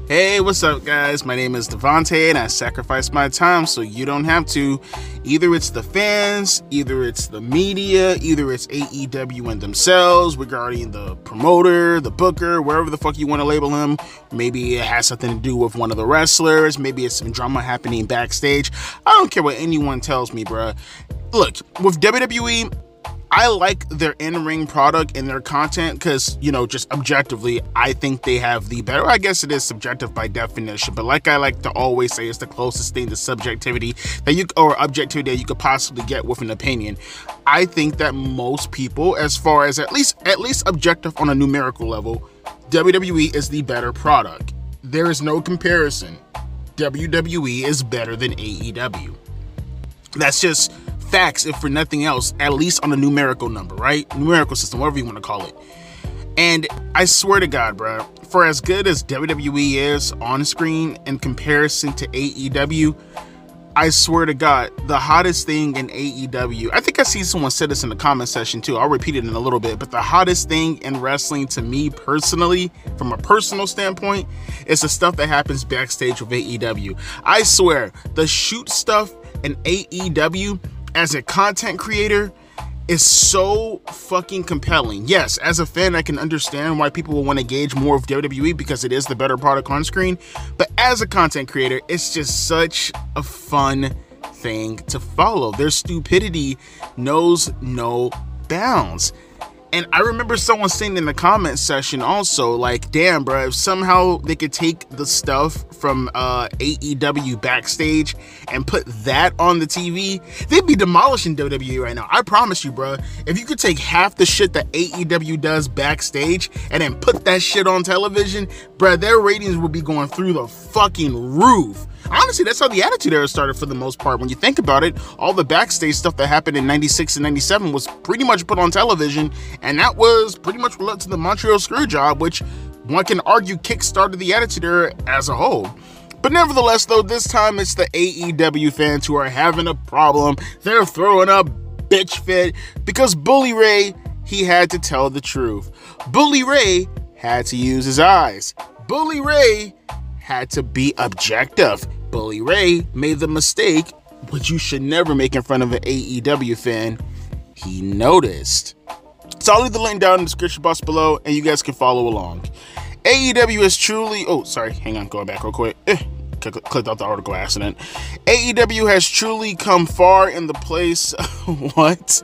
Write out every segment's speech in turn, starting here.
Hey, what's up, guys? My name is Devontae, and I sacrifice my time so you don't have to. Either it's the fans, either it's the media, either it's AEW and themselves regarding the promoter, the booker, wherever the fuck you want to label him. Maybe it has something to do with one of the wrestlers. Maybe it's some drama happening backstage. I don't care what anyone tells me, bruh. Look, with WWE, I like their in-ring product and their content because, just objectively, I think they have the better. I guess it is subjective by definition, but like I like to always say, it's the closest thing to subjectivity or objectivity that you could possibly get with an opinion. I think that most people, as far as at least objective on a numerical level, WWE is the better product. There is no comparison. WWE is better than AEW. That's just facts, if for nothing else, at least on a numerical number, right? Numerical system, whatever you want to call it. And I swear to God, bro, for as good as WWE is on screen in comparison to AEW, I swear to God, the hottest thing in AEW, I think I see someone say this in the comment section too, I'll repeat it in a little bit, but the hottest thing in wrestling to me personally, from a personal standpoint, is the stuff that happens backstage with AEW. I swear, the shoot stuff in AEW as a content creator is so fucking compelling. Yes, as a fan, I can understand why people will want to engage more with WWE because it is the better product on screen. But as a content creator, it's just such a fun thing to follow. Their stupidity knows no bounds. And I remember someone saying in the comment section also, like, damn, bro, if somehow they could take the stuff from AEW backstage and put that on the TV, they'd be demolishing WWE right now. I promise you, bro. If you could take half the shit that AEW does backstage and then put that shit on television, bro, their ratings would be going through the fucking roof. Honestly, that's how the Attitude Era started for the most part. When you think about it, all the backstage stuff that happened in 96 and 97 was pretty much put on television, and that was pretty much related to the Montreal Screwjob, which one can argue kickstarted the Attitude Era as a whole. But nevertheless, though, this time it's the AEW fans who are having a problem. They're throwing a bitch fit because Bully Ray, he had to tell the truth. Bully Ray had to use his eyes. Bully Ray had to be objective. Bully Ray made the mistake, which you should never make in front of an AEW fan. He noticed. So I'll leave the link down in the description box below, and you guys can follow along. AEW is truly... Oh, sorry. Hang on. Going back real quick. Clicked out the article accident. AEW has truly come far in the place... What?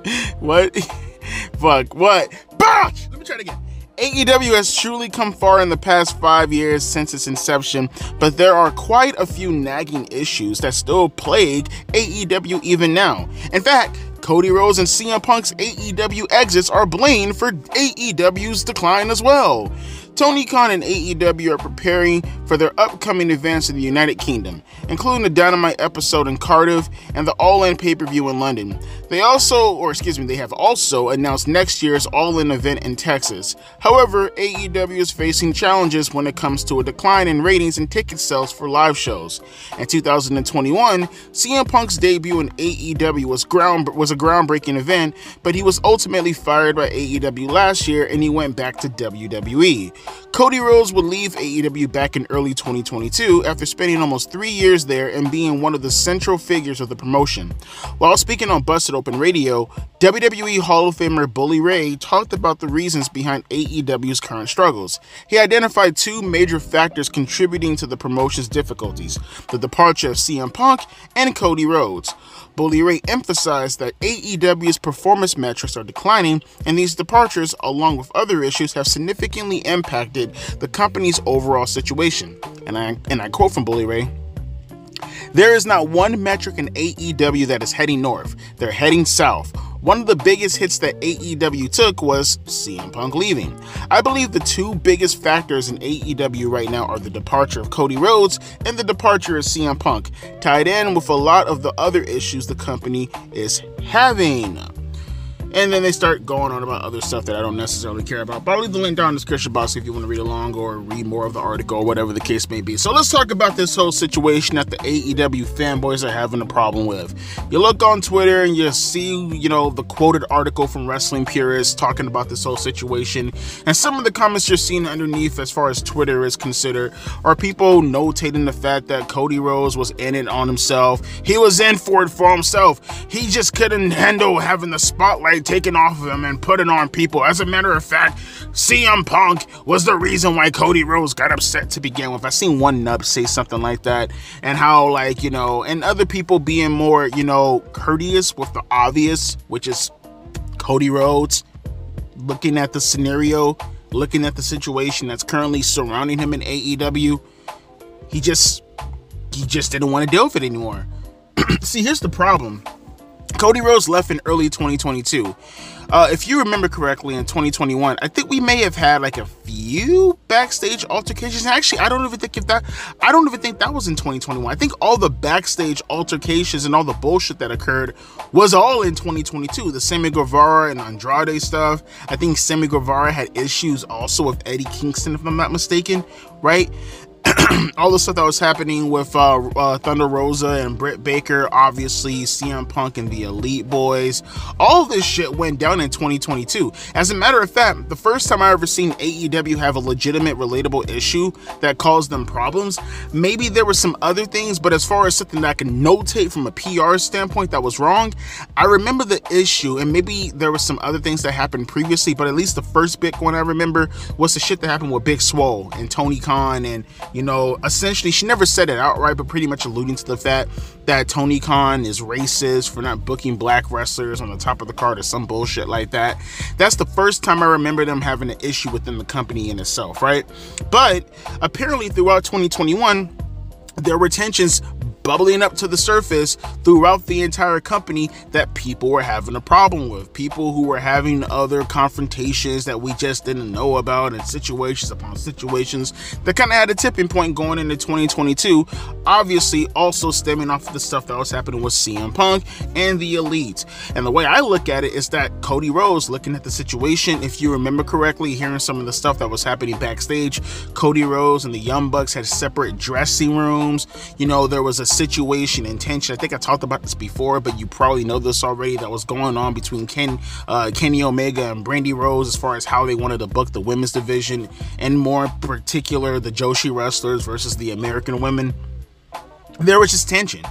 Fuck. What? Botch! Let me try it again. AEW has truly come far in the past 5 years since its inception, but there are quite a few nagging issues that still plague AEW even now. In fact, Cody Rhodes and CM Punk's AEW exits are blamed for AEW's decline as well. Tony Khan and AEW are preparing for their upcoming events in the United Kingdom, including the Dynamite episode in Cardiff and the All In pay-per-view in London. They have also announced next year's All In event in Texas. However, AEW is facing challenges when it comes to a decline in ratings and ticket sales for live shows. In 2021, CM Punk's debut in AEW was a groundbreaking event, but he was ultimately fired by AEW last year and he went back to WWE. Cody Rhodes would leave AEW back in early 2022 after spending almost 3 years there and being one of the central figures of the promotion. While speaking on Busted Open Radio, WWE Hall of Famer Bully Ray talked about the reasons behind AEW's current struggles. He identified two major factors contributing to the promotion's difficulties: the departure of CM Punk and Cody Rhodes. Bully Ray emphasized that AEW's performance metrics are declining, and these departures, along with other issues, have significantly impacted the company's overall situation. And I quote from Bully Ray: "There is not one metric in AEW that is heading north. They're heading south. One of the biggest hits that AEW took was CM Punk leaving. I believe the two biggest factors in AEW right now are the departure of Cody Rhodes and the departure of CM Punk, tied in with a lot of the other issues the company is having." And then they start going on about other stuff that I don't necessarily care about. But I'll leave the link down in the description box if you want to read along or read more of the article or whatever the case may be. So let's talk about this whole situation that the AEW fanboys are having a problem with. You look on Twitter and you see, the quoted article from Wrestling Purists talking about this whole situation. And some of the comments you're seeing underneath as far as Twitter is considered are people notating the fact that Cody Rhodes was in it on himself. He was in for it for himself. He just couldn't handle having the spotlight taken off of him and put it on people. As a matter of fact, CM Punk was the reason why Cody Rhodes got upset to begin with. I seen one nub say something like that, and how and other people being more, courteous with the obvious, which is Cody Rhodes looking at the scenario, looking at the situation that's currently surrounding him in AEW. He just didn't want to deal with it anymore. See, here's the problem. Cody Rhodes left in early 2022. If you remember correctly, in 2021, I think we may have had a few backstage altercations. Actually, I don't even think that was in 2021. I think all the backstage altercations and all the bullshit that occurred was all in 2022. The Sammy Guevara and Andrade stuff. I think Sammy Guevara had issues also with Eddie Kingston, if I'm not mistaken, right? All the stuff that was happening with Thunder Rosa and Britt Baker, obviously CM Punk and the Elite Boys, all this shit went down in 2022. As a matter of fact, the first time I ever seen AEW have a legitimate, relatable issue that caused them problems, maybe there were some other things, but as far as something that I can notate from a PR standpoint that was wrong, I remember the issue, and maybe there were some other things that happened previously, but at least the first big one I remember was the shit that happened with Big Swole and Tony Khan, and essentially, she never said it outright, but pretty much alluding to the fact that Tony Khan is racist for not booking black wrestlers on the top of the card or some bullshit like that. That's the first time I remember them having an issue within the company in itself, right? But apparently throughout 2021, there were tensions bubbling up to the surface throughout the entire company that people were having a problem with. People who were having other confrontations that we just didn't know about, and situations upon situations that kind of had a tipping point going into 2022. Obviously, also stemming off of the stuff that was happening with CM Punk and the Elite. And the way I look at it is that Cody Rhodes, looking at the situation, if you remember correctly, hearing some of the stuff that was happening backstage, Cody Rhodes and the Young Bucks had separate dressing rooms. There was a situation and tension. I think I talked about this before, but you probably know this already, that was going on between Kenny Omega and Brandy Rhodes as far as how they wanted to book the women's division, and more in particular the Joshi wrestlers versus the American women. There was just tension.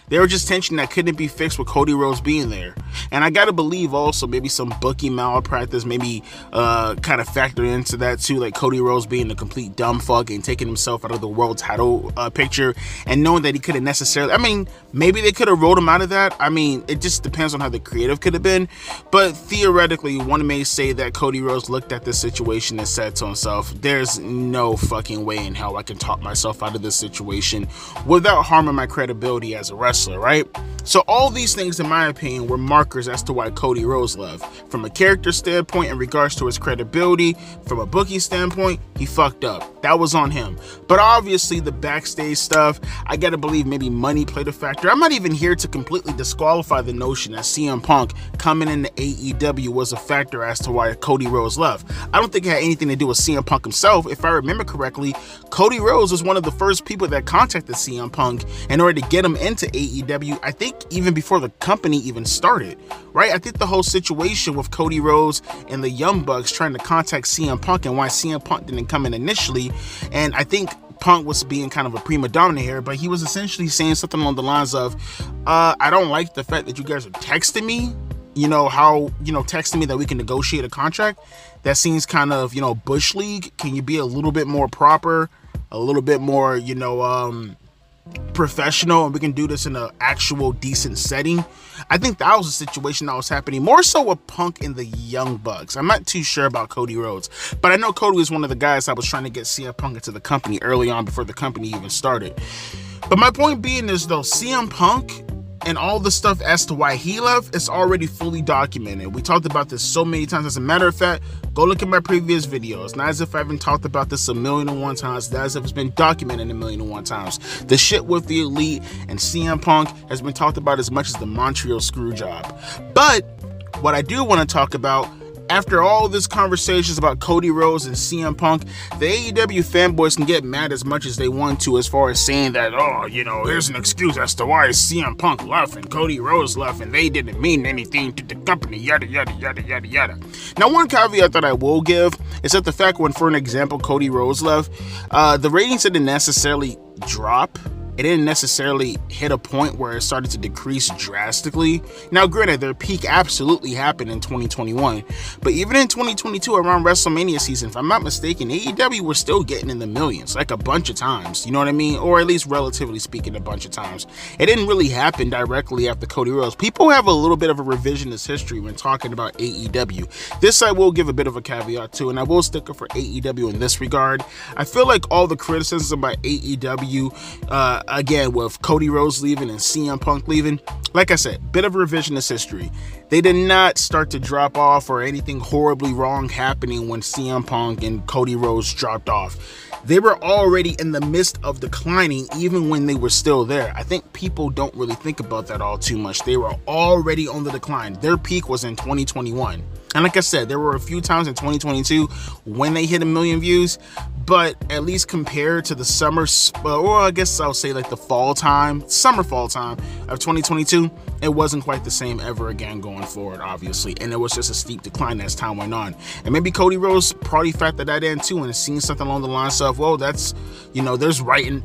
There was just tension that couldn't be fixed with Cody Rhodes being there. And I gotta believe also maybe some booking malpractice maybe kind of factored into that too, like Cody Rhodes being a complete dumb fuck and taking himself out of the world title picture, and knowing that he couldn't necessarily, maybe they could have rolled him out of that. It just depends on how the creative could have been. But theoretically, one may say that Cody Rhodes looked at this situation and said to himself, there's no fucking way in hell I can talk myself out of this situation without harming my credibility as a wrestler. Right? So all these things, in my opinion, were markers as to why Cody Rhodes left. From a character standpoint, in regards to his credibility, from a booking standpoint, he fucked up. That was on him. But obviously the backstage stuff, I gotta believe maybe money played a factor. I'm not even here to completely disqualify the notion that CM Punk coming into AEW was a factor as to why Cody Rhodes left. I don't think it had anything to do with CM Punk himself. If I remember correctly, Cody Rhodes was one of the first people that contacted CM Punk in order to get him into AEW, I think even before the company even started, right? I think the whole situation with Cody Rhodes and the Young Bucks trying to contact CM Punk and why CM Punk didn't come in initially, and I think Punk was being kind of a prima donna here, but he was essentially saying something along the lines of, I don't like the fact that you guys are texting me, texting me that we can negotiate a contract. That seems kind of, Bush League. Can you be a little bit more proper, a little bit more, professional, and we can do this in an actual decent setting? I think that was a situation that was happening more so with Punk and the Young Bucks. I'm not too sure about Cody Rhodes, but I know Cody was one of the guys that was trying to get CM Punk into the company early on before the company even started. But my point being is, though, CM Punk and all the stuff as to why he left is already fully documented. We talked about this so many times. As a matter of fact, go look at my previous videos. Not as if I haven't talked about this 1,000,001 times, not as if it's been documented 1,000,001 times. The shit with the Elite and CM Punk has been talked about as much as the Montreal screw job. But What I do want to talk about, after all this conversations about Cody Rhodes and CM Punk, the AEW fanboys can get mad as much as they want to as far as saying that, oh, here's an excuse as to why CM Punk left and Cody Rhodes left and they didn't mean anything to the company, yada, yada, yada, yada, yada. Now, one caveat that I will give is that the fact when, for an example, Cody Rhodes left, the ratings didn't necessarily drop. It didn't necessarily hit a point where it started to decrease drastically. Now, granted, their peak absolutely happened in 2021, but even in 2022, around WrestleMania season, if I'm not mistaken, AEW was still getting in the millions, like a bunch of times, you know what I mean? Or at least relatively speaking, a bunch of times. It didn't really happen directly after Cody Rhodes. People have a little bit of a revisionist history when talking about AEW. This I will give a bit of a caveat to, and I will stick up for AEW in this regard. I feel like all the criticism about AEW, again, with Cody Rhodes leaving and CM Punk leaving, like I said, bit of revisionist history. They did not start to drop off or anything horribly wrong happening when CM Punk and Cody Rhodes dropped off. They were already in the midst of declining even when they were still there. I think people don't really think about that all too much. They were already on the decline. Their peak was in 2021. And like I said, there were a few times in 2022 when they hit 1 million views, but at least compared to the summer, or I guess I'll say like the fall time of 2022, it wasn't quite the same ever again going forward, obviously. And it was just a steep decline as time went on. And maybe Cody Rhodes probably factored that in too and seen something along the lines of, well, that's a writing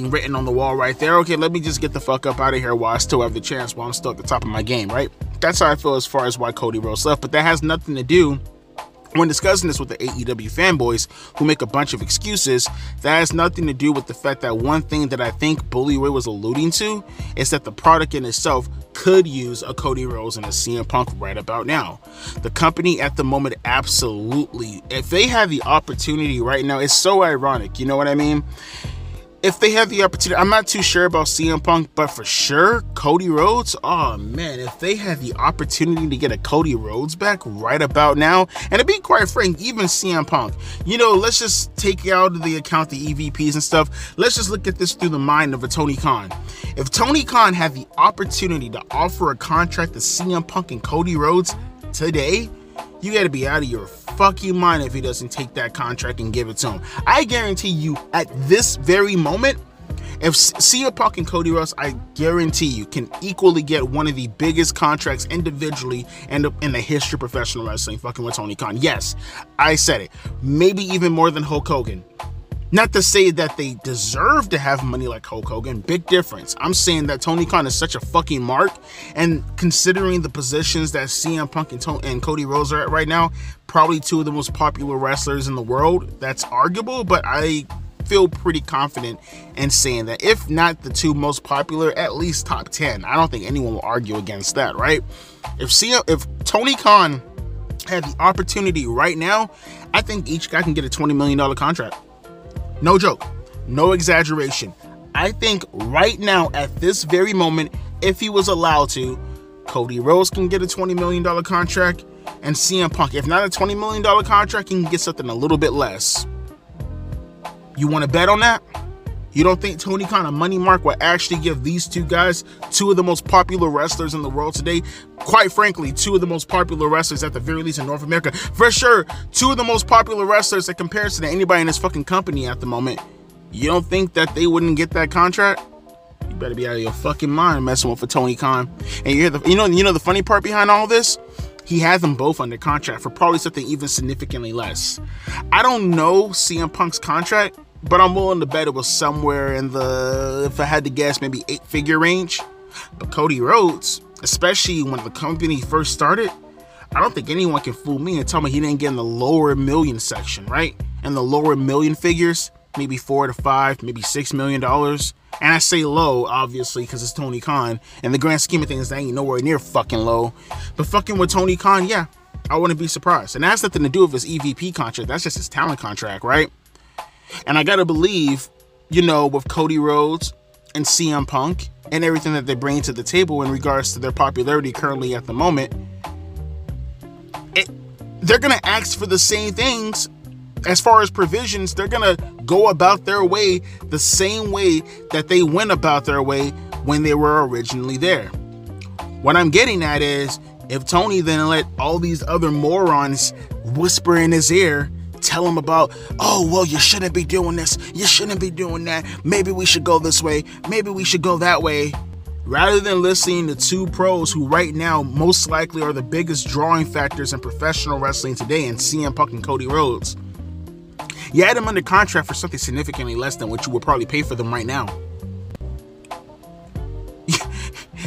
written on the wall right there. Okay, let me just get the fuck up out of here while I still have the chance, while I'm still at the top of my game, right? That's how I feel as far as why Cody Rhodes left, but that has nothing to do, when discussing this with the AEW fanboys who make a bunch of excuses, that has nothing to do with the fact that one thing that I think Bully Ray was alluding to is that the product in itself could use a Cody Rhodes and a CM Punk right about now. The company at the moment, absolutely, if they have the opportunity right now, it's so ironic, you know what I mean? If they have the opportunity, I'm not too sure about CM Punk, but for sure, Cody Rhodes, oh man, if they had the opportunity to get a Cody Rhodes back right about now, and to be quite frank, even CM Punk, let's just take out of the account the EVPs and stuff. Let's just look at this through the mind of a Tony Khan. If Tony Khan had the opportunity to offer a contract to CM Punk and Cody Rhodes today, you gotta be out of your fucking mind if he doesn't take that contract and give it to him. I guarantee you, at this very moment, if CM Punk and Cody Rhodes, I guarantee you, can equally get one of the biggest contracts individually and in the history of professional wrestling, fucking with Tony Khan. Yes, I said it. Maybe even more than Hulk Hogan. Not to say that they deserve to have money like Hulk Hogan, big difference. I'm saying that Tony Khan is such a fucking mark, and considering the positions that CM Punk and Cody Rhodes are at right now, probably two of the most popular wrestlers in the world. That's arguable, but I feel pretty confident in saying that if not the two most popular, at least top 10. I don't think anyone will argue against that, right? If Tony Khan had the opportunity right now, I think each guy can get a $20 million contract. No joke, no exaggeration. I think right now, at this very moment, if he was allowed to, Cody Rhodes can get a $20 million contract, and CM Punk, if not a $20 million contract, he can get something a little bit less. You want to bet on that? You don't think Tony Khan, a money mark, will actually give these two guys, two of the most popular wrestlers in the world today? Quite frankly, two of the most popular wrestlers at the very least in North America. For sure, two of the most popular wrestlers in comparison to anybody in this fucking company at the moment. You don't think that they wouldn't get that contract? You better be out of your fucking mind messing with Tony Khan. And you know the funny part behind all this? He had them both under contract for probably something even significantly less. I don't know CM Punk's contract, but I'm willing to bet it was somewhere in the, if I had to guess, maybe 8-figure range. But Cody Rhodes, especially when the company first started, I don't think anyone can fool me and tell me he didn't get in the lower million section, right? In the lower million figures, maybe $4 to $5, maybe $6 million. And I say low, obviously, because it's Tony Khan. In the grand scheme of things, that ain't nowhere near fucking low. But fucking with Tony Khan, yeah, I wouldn't be surprised. And that has nothing to do with his EVP contract. That's just his talent contract, right? And I gotta believe, with Cody Rhodes and CM Punk and everything that they bring to the table in regards to their popularity currently at the moment, they're gonna ask for the same things. As far as provisions, they're gonna go about their way the same way that they went about their way when they were originally there. What I'm getting at is, If Tony then let all these other morons whisper in his ear, tell him about, oh, well, you shouldn't be doing this, you shouldn't be doing that, maybe we should go this way, maybe we should go that way, rather than listening to two pros who right now most likely are the biggest drawing factors in professional wrestling today in CM Punk and Cody Rhodes. You had them under contract for something significantly less than what you would probably pay for them right now.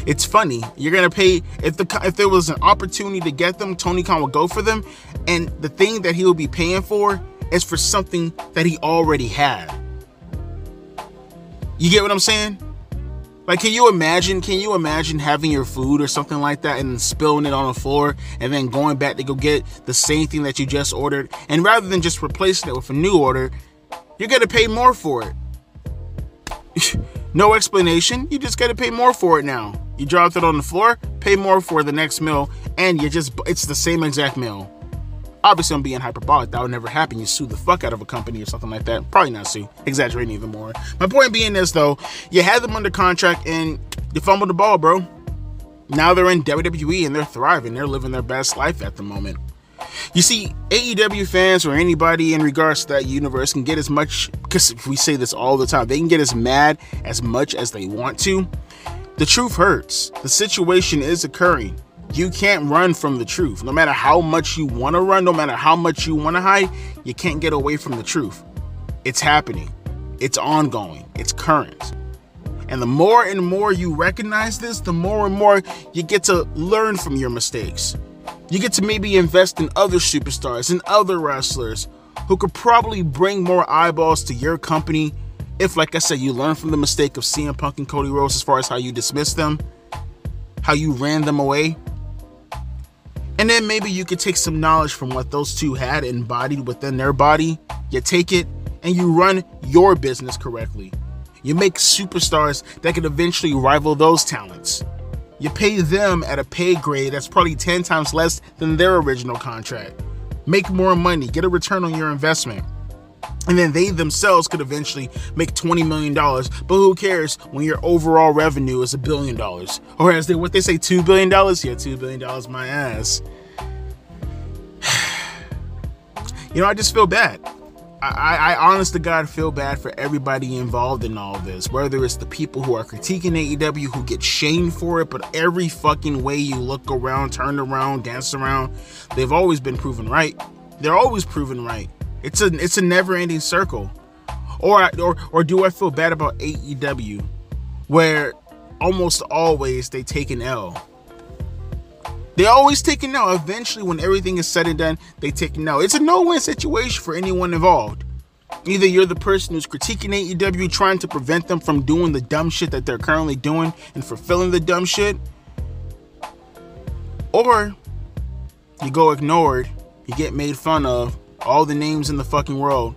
It's funny. You're gonna pay if there was an opportunity to get them, Tony Khan would go for them, and the thing that he will be paying for is for something that he already had. You get what I'm saying? Like, can you imagine having your food or something like that and then spilling it on the floor and then going back to go get the same thing that you just ordered, and rather than just replacing it with a new order, you're gonna pay more for it. No explanation. You just got to pay more for it now. You dropped it on the floor, pay more for the next meal, and it's the same exact meal. Obviously, I'm being hyperbolic. That would never happen. You sue the fuck out of a company or something like that. Probably not sue. Exaggerating even more. My point being is, though, you had them under contract and you fumbled the ball, bro. Now they're in WWE and they're thriving. They're living their best life at the moment. You see, AEW fans or anybody in regards to that universe can get as much, because we say this all the time, they can get as mad as much as they want to. The truth hurts. The situation is occurring. You can't run from the truth. No matter how much you want to run, no matter how much you want to hide, you can't get away from the truth. It's happening. It's ongoing. It's current. And the more and more you recognize this, the more and more you get to learn from your mistakes. You get to maybe invest in other superstars and other wrestlers who could probably bring more eyeballs to your company if, like I said, you learn from the mistake of CM Punk and Cody Rhodes as far as how you dismissed them, how you ran them away. And then maybe you could take some knowledge from what those two had embodied within their body. You take it and you run your business correctly. You make superstars that could eventually rival those talents. You pay them at a pay grade that's probably 10 times less than their original contract. Make more money, get a return on your investment. And then they themselves could eventually make $20 million. But who cares when your overall revenue is $1 billion? Or as what they say, $2 billion? Yeah, $2 billion my ass. You know, I just feel bad. I honest to God feel bad for everybody involved in all this, whether it's the people who are critiquing AEW who get shamed for it, but every fucking way you look around, turn around, dance around, they've always been proven right. They're always proven right. It's a never-ending circle. Or do I feel bad about AEW, where almost always they take an L? They always take an L. Eventually, when everything is said and done, they take an L. It's a no-win situation for anyone involved. Either you're the person who's critiquing AEW, trying to prevent them from doing the dumb shit that they're currently doing and fulfilling the dumb shit, or you go ignored, you get made fun of, all the names in the fucking world,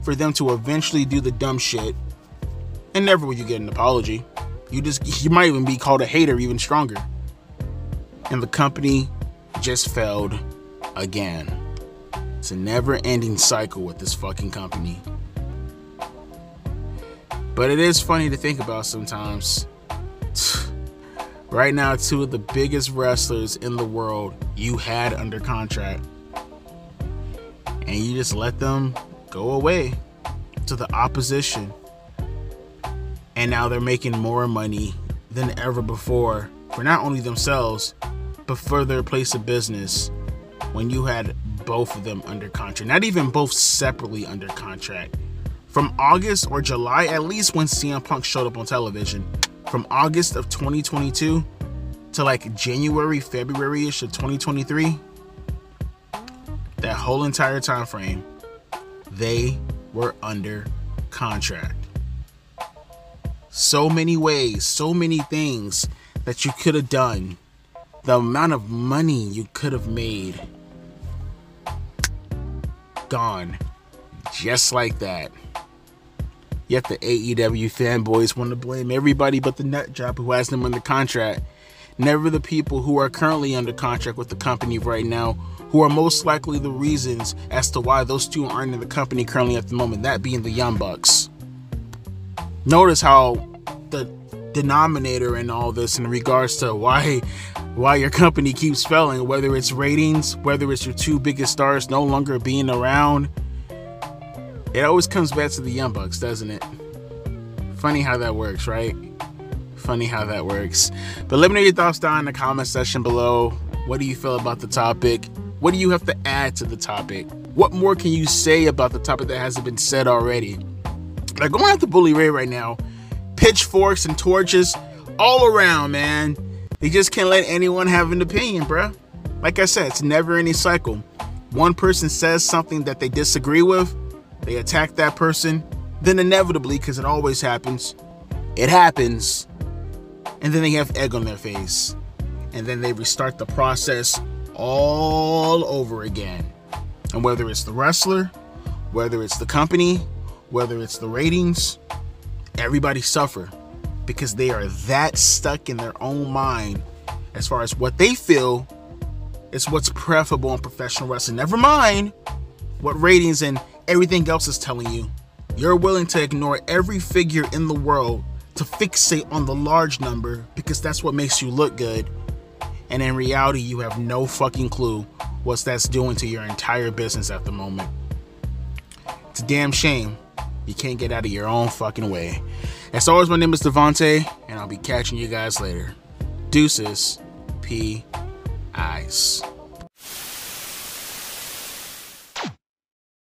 for them to eventually do the dumb shit, and never will you get an apology. You might even be called a hater even stronger. And the company just failed again. It's a never-ending cycle with this fucking company. But it is funny to think about sometimes. Right now, two of the biggest wrestlers in the world you had under contract, and you just let them go away to the opposition. And now they're making more money than ever before for not only themselves, but for their place of business when you had both of them under contract. Not even both separately under contract. From August or July, at least when CM Punk showed up on television, from August of 2022 to like January, February-ish of 2023, that whole entire time frame, they were under contract. So many ways, so many things that you could have done. The amount of money you could have made, gone, just like that. Yet the AEW fanboys want to blame everybody but the nut job who has them under contract. Never the people who are currently under contract with the company right now, who are most likely the reasons as to why those two aren't in the company currently at the moment, that being the Young Bucks. Notice how the denominator in all this in regards to why your company keeps failing, whether it's ratings, whether it's your two biggest stars no longer being around. It always comes back to the Young Bucks, doesn't it? Funny how that works, right? Funny how that works. But let me know your thoughts down in the comment section below. What do you feel about the topic? What do you have to add to the topic? What more can you say about the topic that hasn't been said already? Like, going after Bully Ray right now, pitchforks and torches all around, man. They just can't let anyone have an opinion, bruh. Like I said, it's a never-ending cycle. One person says something that they disagree with, they attack that person, then inevitably, because it always happens, it happens, and then they have egg on their face. And then they restart the process all over again. And whether it's the wrestler, whether it's the company, whether it's the ratings, everybody suffer because they are that stuck in their own mind as far as what they feel is what's preferable in professional wrestling. Never mind what ratings and everything else is telling you. You're willing to ignore every figure in the world to fixate on the large number because that's what makes you look good. And in reality, you have no fucking clue what that's doing to your entire business at the moment. It's a damn shame you can't get out of your own fucking way. As always, my name is Devontae, and I'll be catching you guys later. Deuces. P. Eyes.